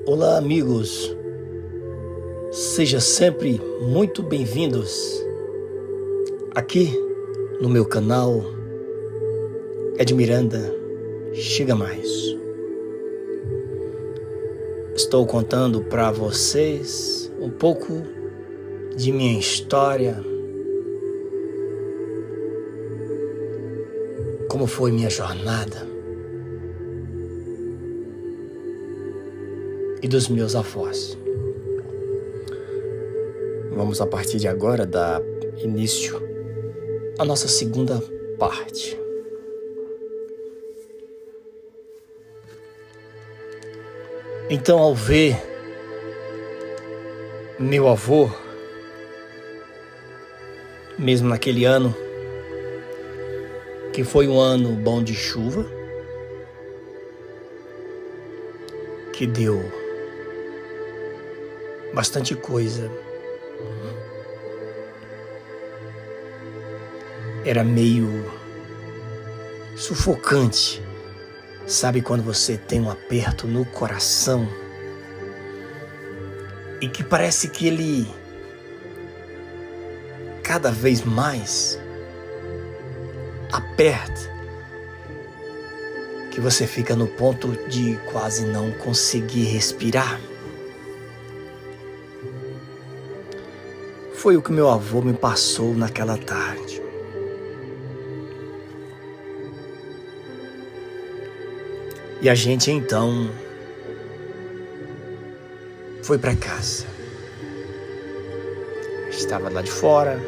Olá, amigos. Sejam sempre muito bem-vindos aqui no meu canal Ed Miranda Chega Mais. Estou contando para vocês um pouco de minha história, como foi minha jornada e dos meus avós. Vamos a partir de agora dar início à nossa segunda parte. Então, ao ver meu avô, mesmo naquele ano, que foi um ano bom de chuva, que deu bastante coisa, era meio sufocante. Sabe quando você tem um aperto no coração e que parece que ele cada vez mais aperta, que você fica no ponto de quase não conseguir respirar? Foi o que meu avô me passou naquela tarde. E a gente então foi para casa. Estava lá de fora.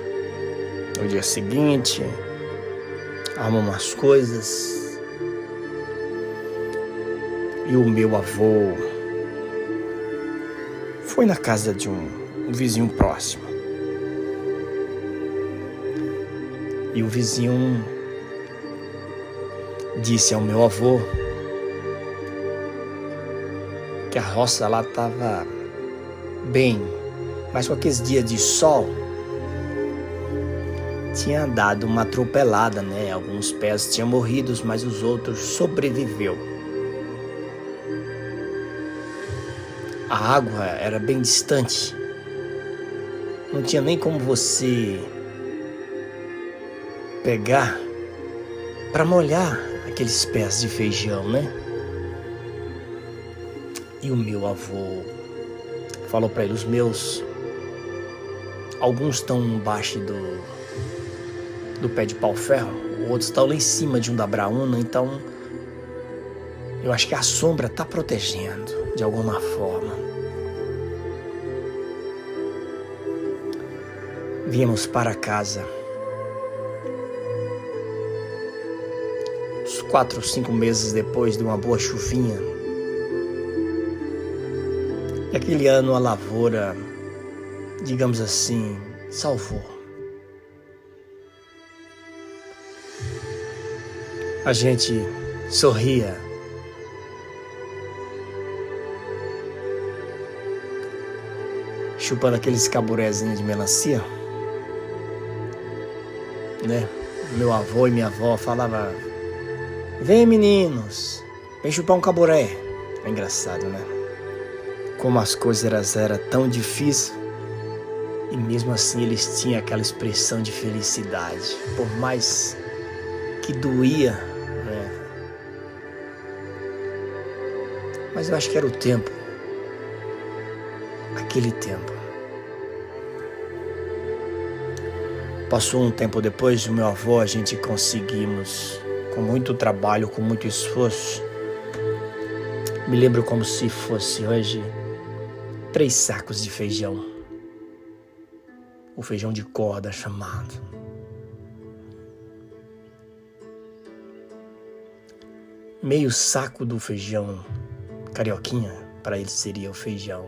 No dia seguinte, arrumamos umas coisas. E o meu avô foi na casa de um vizinho próximo. E o vizinho disse ao meu avô que a roça lá estava bem, mas com aqueles dias de sol tinha dado uma atropelada, né? Alguns pés tinham morrido, mas os outros sobreviveu. A água era bem distante, não tinha nem como você pegar para molhar aqueles pés de feijão, né? E o meu avô falou para ele: os meus, alguns estão embaixo do pé de pau-ferro, outros estão lá em cima de um da braúna, então eu acho que a sombra está protegendo de alguma forma. Viemos para casa. Uns 4 ou 5 meses depois de uma boa chuvinha. E aquele ano a lavoura, digamos assim, salvou. A gente sorria. Chupando aqueles caburézinhos de melancia, né? Meu avô e minha avó falavam: vem, meninos, vem chupar um caburé. É engraçado, né? Como as coisas eram tão difíceis e mesmo assim eles tinham aquela expressão de felicidade. Por mais que doía, né? Mas eu acho que era o tempo. Aquele tempo. Passou um tempo depois do meu avô, a gente conseguimos, com muito trabalho, com muito esforço, me lembro como se fosse hoje, 3 sacos de feijão. O feijão de corda chamado. Meio saco do feijão carioquinha, para ele seria o feijão,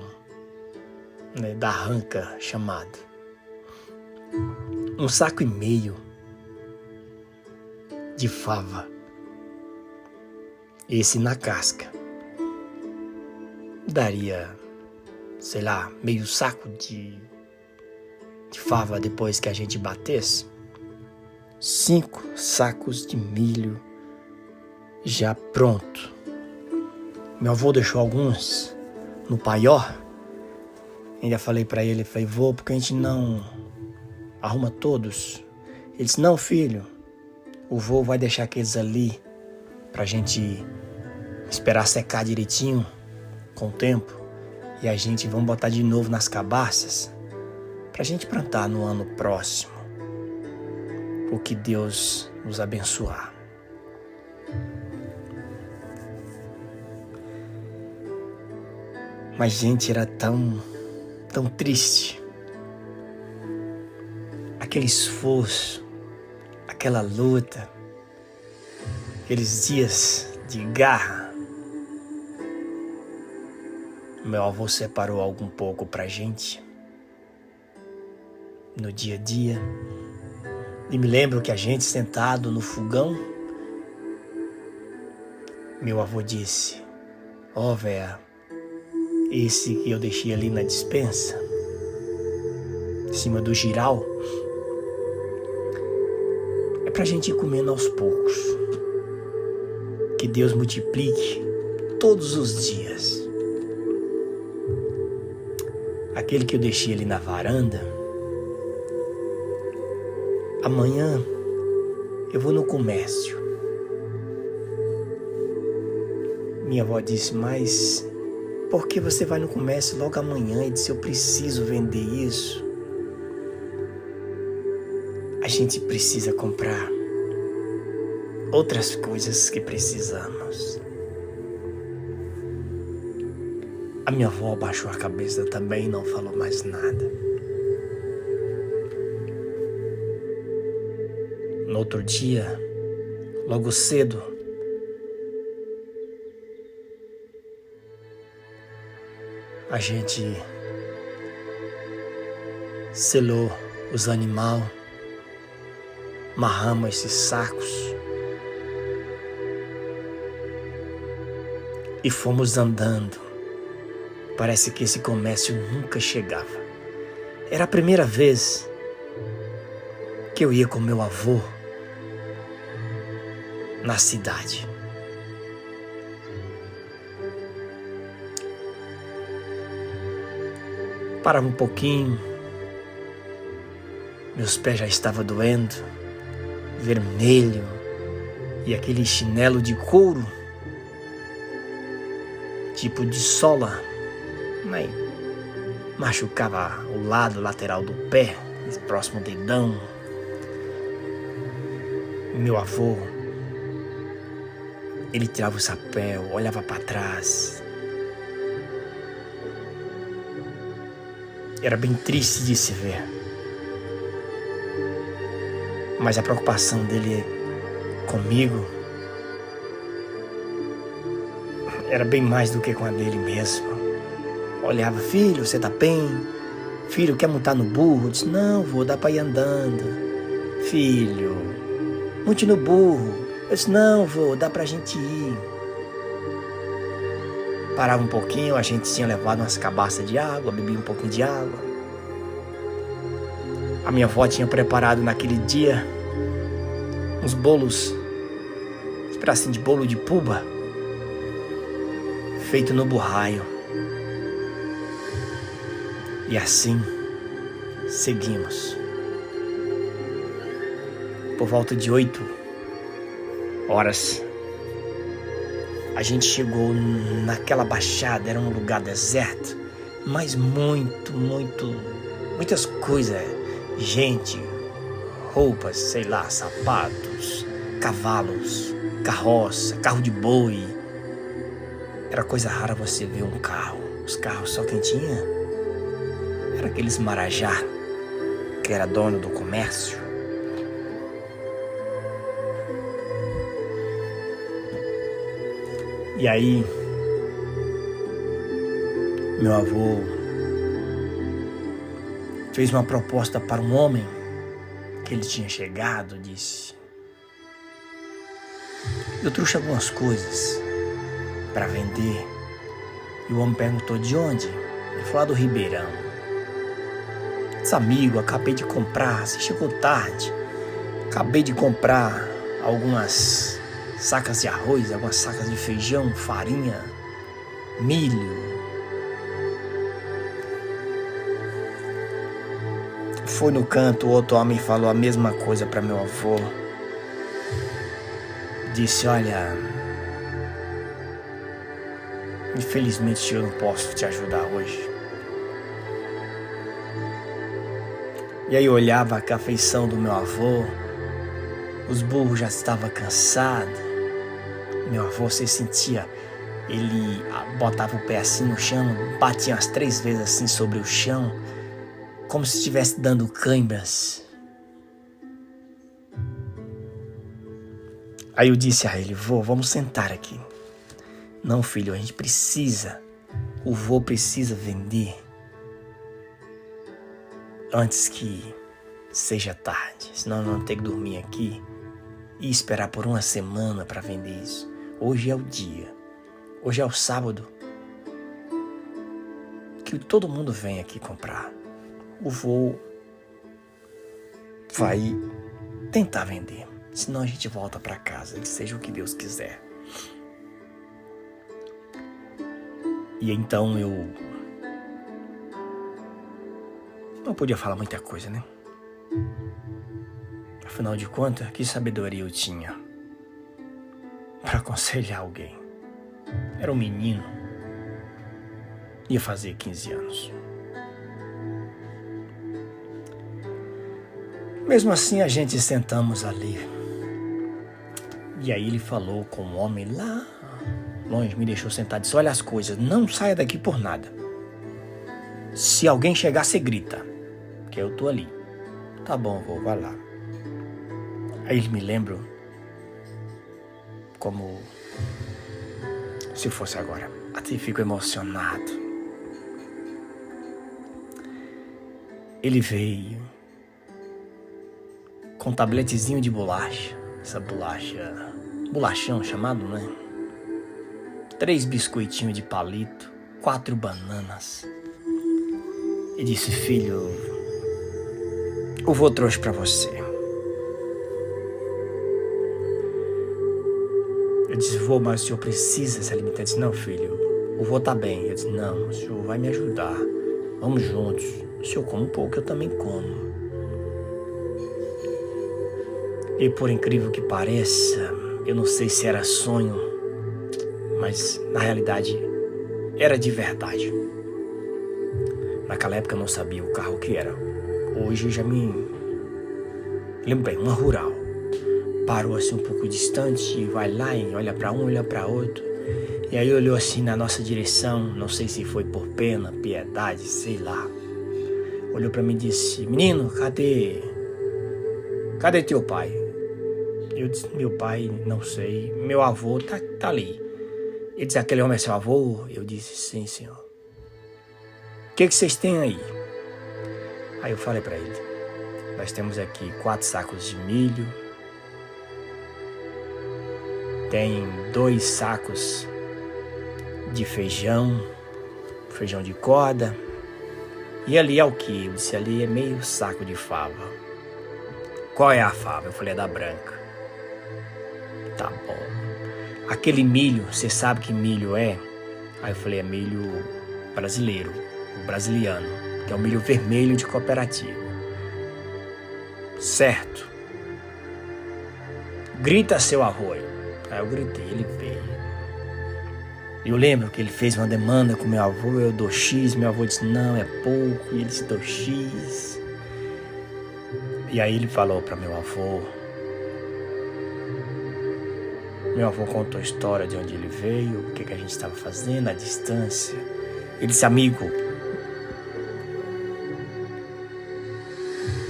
né, da ranca chamado. 1,5 saco de fava. Esse na casca. Daria, sei lá, meio saco de fava depois que a gente batesse. 5 sacos de milho já pronto. Meu avô deixou alguns no paió. Ainda falei pra ele, falei, vô, porque a gente não arruma todos? Ele disse, não, filho, o vô vai deixar aqueles ali pra gente esperar secar direitinho com o tempo. E a gente vamos botar de novo nas cabaças pra gente plantar no ano próximo. O que Deus nos abençoar. Mas, gente, era tão triste. Aquele esforço, aquela luta, aqueles dias de garra. Meu avô separou algum pouco pra gente no dia a dia. E me lembro que a gente sentado no fogão, meu avô disse, ó, véia, esse que eu deixei ali na despensa, em cima do giral, é pra gente ir comendo aos poucos. Que Deus multiplique todos os dias. Aquele que eu deixei ali na varanda, amanhã eu vou no comércio. Minha avó disse, mas por que você vai no comércio logo amanhã? E disse, eu preciso vender isso. A gente precisa comprar outras coisas que precisamos. A minha avó abaixou a cabeça também e não falou mais nada. No outro dia, logo cedo, a gente selou os animais, amarramos esses sacos e fomos andando. Parece que esse comércio nunca chegava. Era a primeira vez que eu ia com meu avô na cidade. Parava um pouquinho, meus pés já estavam doendo, vermelho, e aquele chinelo de couro, tipo de sola, mas machucava o lado lateral do pé, esse próximo dedão. Meu avô, ele tirava o chapéu, olhava para trás. Era bem triste de se ver. Mas a preocupação dele comigo era bem mais do que com a dele mesmo. Olhava, filho, você tá bem? Filho, quer montar no burro? Eu disse, não, vou dar pra ir andando. Filho, monte no burro. Eu disse, não, vou dar pra gente ir. Parava um pouquinho, a gente tinha levado umas cabaças de água, bebia um pouquinho de água. A minha avó tinha preparado naquele dia uns bolos, uns pedacinhos de bolo de puba, feito no burraio. E assim, seguimos. Por volta de 8 horas, a gente chegou naquela baixada, era um lugar deserto, mas muitas coisas, gente, roupas, sei lá, sapatos, cavalos, carroça, carro de boi. Era coisa rara você ver um carro. Os carros só quem tinha era aqueles marajá, que era dono do comércio. E aí, meu avô fez uma proposta para um homem que ele tinha chegado, disse, eu trouxe algumas coisas para vender. E o homem perguntou, de onde? Ele falou, do Ribeirão. Disse, amigo, acabei de comprar, você chegou tarde. Acabei de comprar algumas sacas de arroz, algumas sacas de feijão, farinha, milho. Foi no canto, outro homem falou a mesma coisa para meu avô. Disse, olha, infelizmente eu não posso te ajudar hoje. E aí eu olhava a afeição do meu avô, os burros já estavam cansados. Meu avô, você sentia, ele botava o pé assim no chão, batia umas 3 vezes assim sobre o chão, como se estivesse dando cãibras. Aí eu disse a ele, vô, vamos sentar aqui. Não, filho, a gente precisa, o vô precisa vender antes que seja tarde, senão nós vamos ter que dormir aqui e esperar por uma semana para vender isso. Hoje é o dia, hoje é o sábado que todo mundo vem aqui comprar. O vô vai tentar vender, senão a gente volta para casa, que seja o que Deus quiser. E então eu não podia falar muita coisa, né? Afinal de contas, que sabedoria eu tinha para aconselhar alguém? Era um menino, ia fazer 15 anos. Mesmo assim, a gente sentamos ali. E aí ele falou com um homem lá longe, me deixou sentado e disse, olha as coisas, não saia daqui por nada. Se alguém chegar, você grita, que eu tô ali. Tá bom, vô, vai lá. Aí ele me lembra como se fosse agora. Até fico emocionado. Ele veio com um tabletezinho de bolacha. Essa bolacha, bolachão chamado, né? 3 biscoitinhos de palito, 4 bananas. E disse, filho, o vô trouxe pra você. Eu disse, vô, mas o senhor precisa se alimentar? Ele disse, não, filho, o vô tá bem. Eu disse, não, o senhor vai me ajudar. Vamos juntos. O senhor come um pouco, eu também como. E por incrível que pareça, eu não sei se era sonho, mas na realidade era de verdade. Naquela época eu não sabia o carro que era. Hoje já me lembro bem, uma rural. Parou assim um pouco distante e vai lá e olha para um, olha para outro. E aí olhou assim na nossa direção, não sei se foi por pena, piedade, sei lá. Olhou para mim e disse, menino, cadê teu pai? Eu disse, meu pai, não sei, meu avô tá ali. Ele disse, aquele homem é seu avô? Eu disse, sim, senhor. O que vocês têm aí? Aí eu falei para ele, nós temos aqui 4 sacos de milho, tem 2 sacos de feijão de corda, e ali é o que? Eu disse, ali é meio saco de fava. Qual é a fava? Eu falei, é da branca. Tá bom. Aquele milho, você sabe que milho é? Aí eu falei, é milho brasileiro, o brasiliano, que é o milho vermelho de cooperativa. Certo. Grita seu avô. Aí eu gritei, ele veio. Eu lembro que ele fez uma demanda com meu avô, eu dou X, meu avô disse, não, é pouco, e ele disse, dou X. E aí ele falou para meu avô. Meu avô contou a história de onde ele veio, o que a gente estava fazendo, a distância. Ele disse, amigo,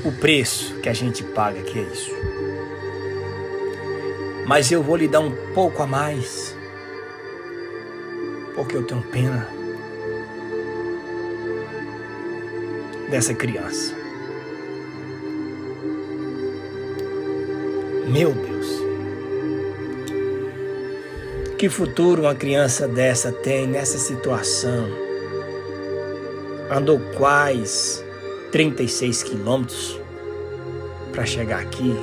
o preço que a gente paga aqui é isso. Mas eu vou lhe dar um pouco a mais, porque eu tenho pena dessa criança. Meu Deus. Que futuro uma criança dessa tem nessa situação? Andou quase 36 quilômetros para chegar aqui.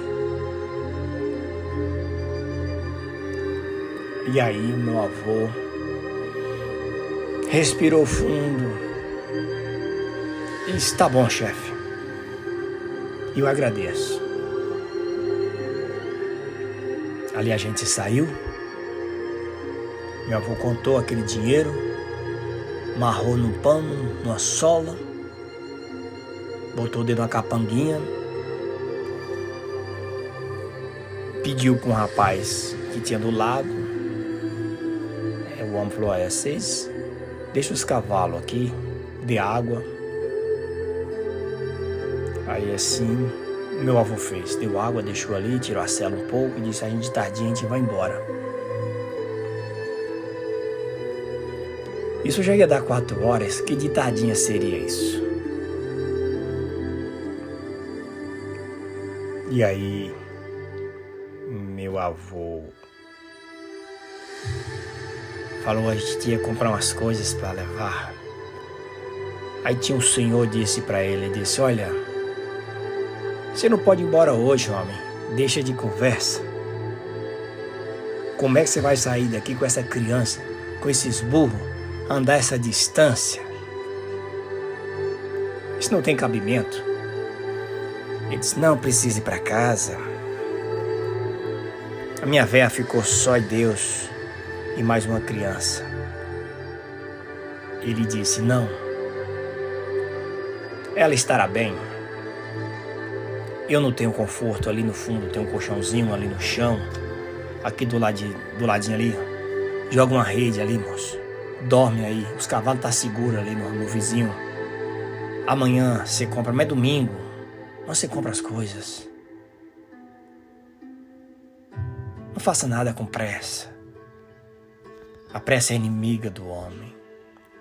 E aí o meu avô respirou fundo e disse: tá bom, chefe, eu agradeço. Ali a gente saiu, meu avô contou aquele dinheiro, amarrou num pano, numa sola, botou o dedo na capanguinha, pediu para um rapaz que tinha do lado. O homem falou: olha, vocês deixam os cavalos aqui, de água. Aí assim, meu avô fez, deu água, deixou ali, tirou a sela um pouco e disse: a gente de tardinha a gente vai embora. Isso já ia dar 4 horas, que de tardinha seria isso? E aí, meu avô falou: a gente ia comprar umas coisas para levar. Aí tinha um senhor, disse para ele, disse: olha, você não pode ir embora hoje, homem, deixa de conversa. Como é que você vai sair daqui com essa criança, com esses burros, andar essa distância? Isso não tem cabimento. Ele disse: não precisa ir para casa. A minha véia ficou só e Deus e mais uma criança. Ele disse: não, ela estará bem. Eu não tenho conforto. Ali no fundo tem um colchãozinho ali no chão, aqui do ladinho ali, joga uma rede ali, moço, dorme aí, os cavalos tá seguro ali no vizinho. Amanhã você compra, mas é domingo, você compra as coisas. Não faça nada com pressa. A pressa é inimiga do homem.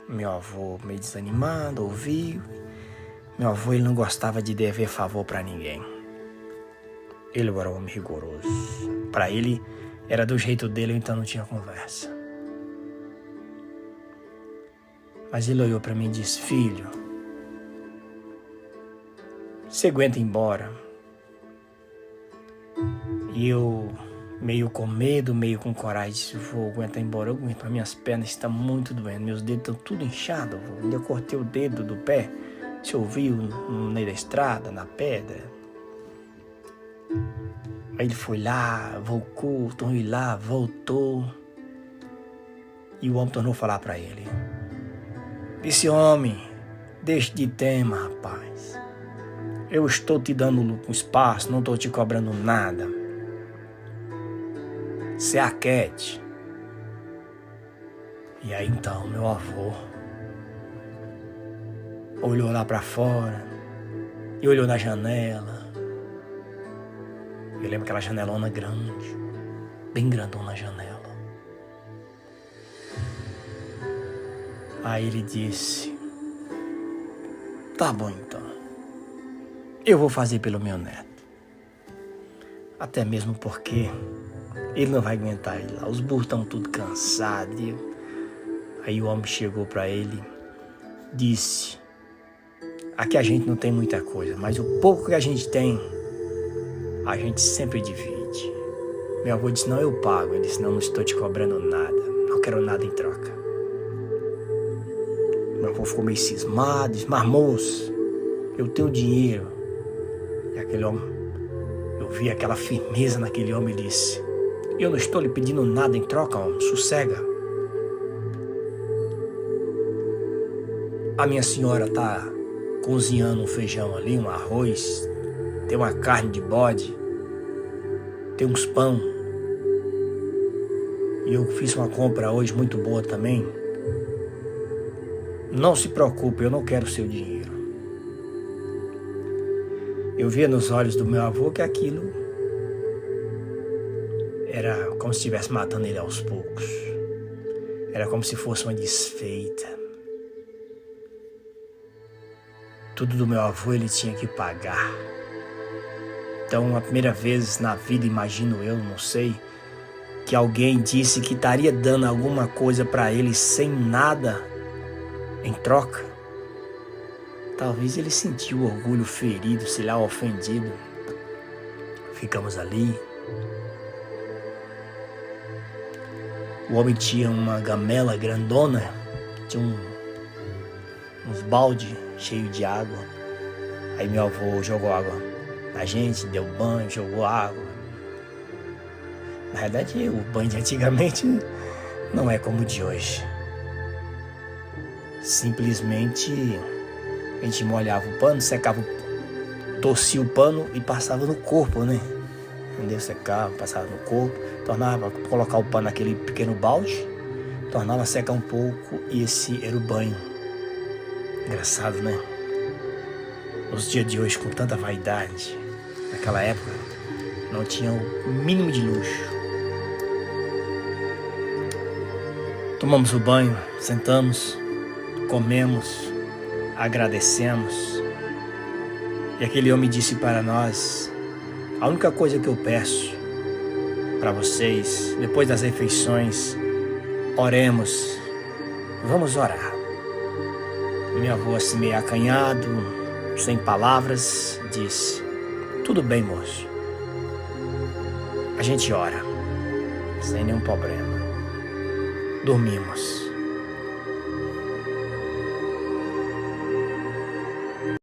Meu avô, meio desanimado, ouviu. Meu avô, ele não gostava de dever favor para ninguém. Ele era um homem rigoroso. Para ele, era do jeito dele, então não tinha conversa. Mas ele olhou para mim e disse: filho, você aguenta ir embora? E eu, meio com medo, meio com coragem, disse: vou aguentar embora, eu aguento, minhas pernas estão muito doendo, meus dedos estão tudo inchados, eu cortei o dedo do pé, você ouviu no meio da estrada, na pedra. Aí ele foi lá, voltou, tornou ir lá, voltou, e o homem tornou a falar para ele: disse: homem, deixe de tema, rapaz, eu estou te dando um espaço, não estou te cobrando nada. Se aquete. E aí então meu avô olhou lá para fora e olhou na janela. Eu lembro aquela janelona grande, bem grandona a janela. Aí ele disse: tá bom então, eu vou fazer pelo meu neto. Até mesmo porque ele não vai aguentar ir lá, os burros estão tudo cansados. Aí o homem chegou para ele, disse: aqui a gente não tem muita coisa, mas o pouco que a gente tem, a gente sempre divide. Meu avô disse: não, eu pago. Ele disse: não estou te cobrando nada, não quero nada em troca. Meu avô ficou meio cismado, disse: mas moço, eu tenho dinheiro. E aquele homem, eu vi aquela firmeza naquele homem, e disse: eu não estou lhe pedindo nada em troca, homem, sossega. A minha senhora está cozinhando um feijão ali, um arroz, tem uma carne de bode, tem uns pão. E eu fiz uma compra hoje muito boa também. Não se preocupe, eu não quero seu dinheiro. Eu via nos olhos do meu avô que aquilo era como se estivesse matando ele aos poucos. Era como se fosse uma desfeita. Tudo do meu avô ele tinha que pagar. Então, a primeira vez na vida, imagino eu, não sei, que alguém disse que estaria dando alguma coisa para ele sem nada em troca. Talvez ele sentiu o orgulho ferido, sei lá, ofendido. Ficamos ali. O homem tinha uma gamela grandona, tinha uns balde cheio de água. Aí meu avô jogou água na gente, deu banho, jogou água. Na verdade, o banho de antigamente não é como o de hoje. Simplesmente a gente molhava o pano, secava, torcia o pano e passava no corpo, né? Entendeu? Secava, passava no corpo, tornava, colocar o pano naquele pequeno balde, tornava secar um pouco e esse era o banho. Engraçado, né? Nos dias de hoje, com tanta vaidade, naquela época não tinha o mínimo de luxo. Tomamos o banho, sentamos, comemos, agradecemos. E aquele homem disse para nós: a única coisa que eu peço para vocês, depois das refeições, oremos, vamos orar. Minha avó, assim meio acanhado, sem palavras, disse: tudo bem, moço, a gente ora, sem nenhum problema. Dormimos.